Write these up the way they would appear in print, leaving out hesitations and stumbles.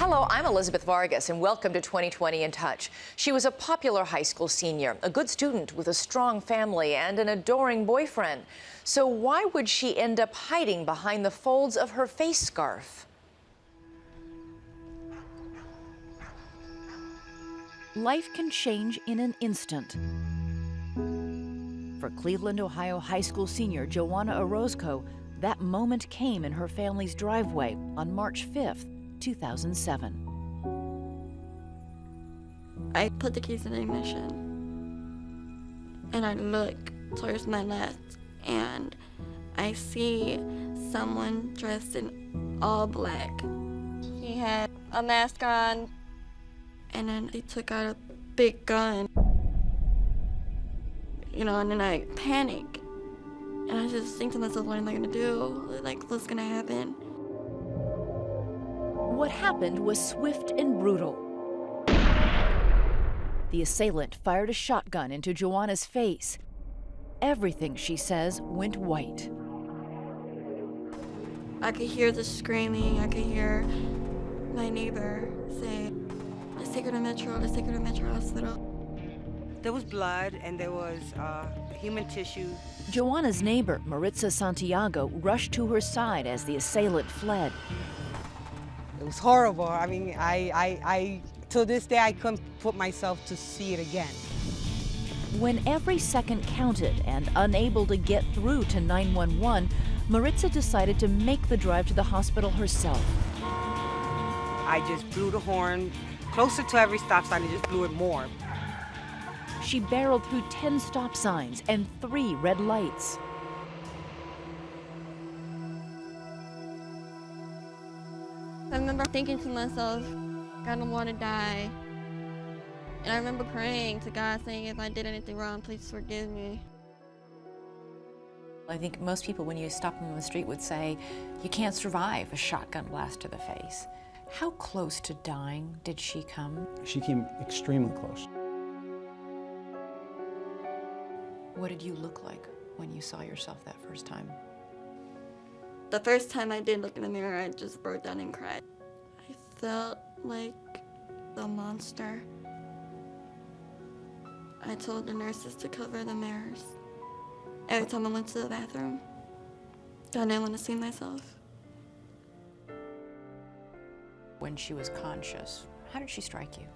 Hello, I'm Elizabeth Vargas, and welcome to 2020 in Touch. She was a popular high school senior, a good student with a strong family and an adoring boyfriend. So why would she end up hiding behind the folds of her face scarf? Life can change in an instant. For Cleveland, Ohio high school senior Joanna Orozco, that moment came in her family's driveway on March 5th, 2007. I put the keys in the ignition and I look towards my left and I see someone dressed in all black. He had a mask on and then he took out a big gun. And then I panic and I just think to myself, what am I gonna do? Like, what's gonna happen? What happened was swift and brutal. The assailant fired a shotgun into Joanna's face. Everything, she says, went white. I could hear the screaming. I could hear my neighbor say, let's take her to Metro, let's take her to Metro Hospital. There was blood and there was human tissue. Joanna's neighbor, Maritza Santiago, rushed to her side as the assailant fled. It was horrible. I mean, I till this day, I couldn't put myself to see it again. When every second counted and unable to get through to 911, Maritza decided to make the drive to the hospital herself. I just blew the horn closer to every stop sign and just blew it more. She barreled through 10 stop signs and 3 red lights. I remember thinking to myself, I don't want to die. And I remember praying to God, saying, if I did anything wrong, please forgive me. I think most people, when you stop them on the street, would say, you can't survive a shotgun blast to the face. How close to dying did she come? She came extremely close. What did you look like when you saw yourself that first time? The first time I did look in the mirror, I just broke down and cried. I felt like a monster. I told the nurses to cover the mirrors. Every time I went to the bathroom, I didn't want to see myself. When she was conscious, how did she strike you?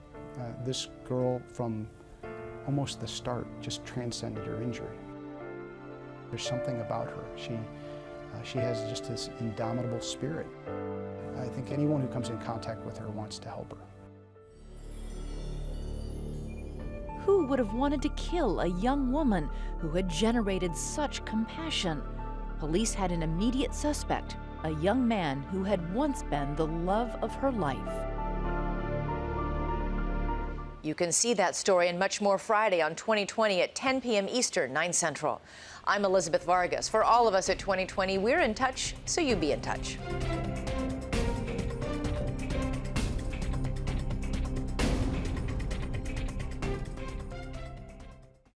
This girl, from almost the start, just transcended her injury. There's something about her. She has just this indomitable spirit. I think anyone who comes in contact with her wants to help her. Who would have wanted to kill a young woman who had generated such compassion? Police had an immediate suspect, a young man who had once been the love of her life. You can see that story and much more Friday on 2020 at 10 p.m. Eastern, 9 Central. I'm Elizabeth Vargas. For all of us at 2020, we're in touch, so you be in touch.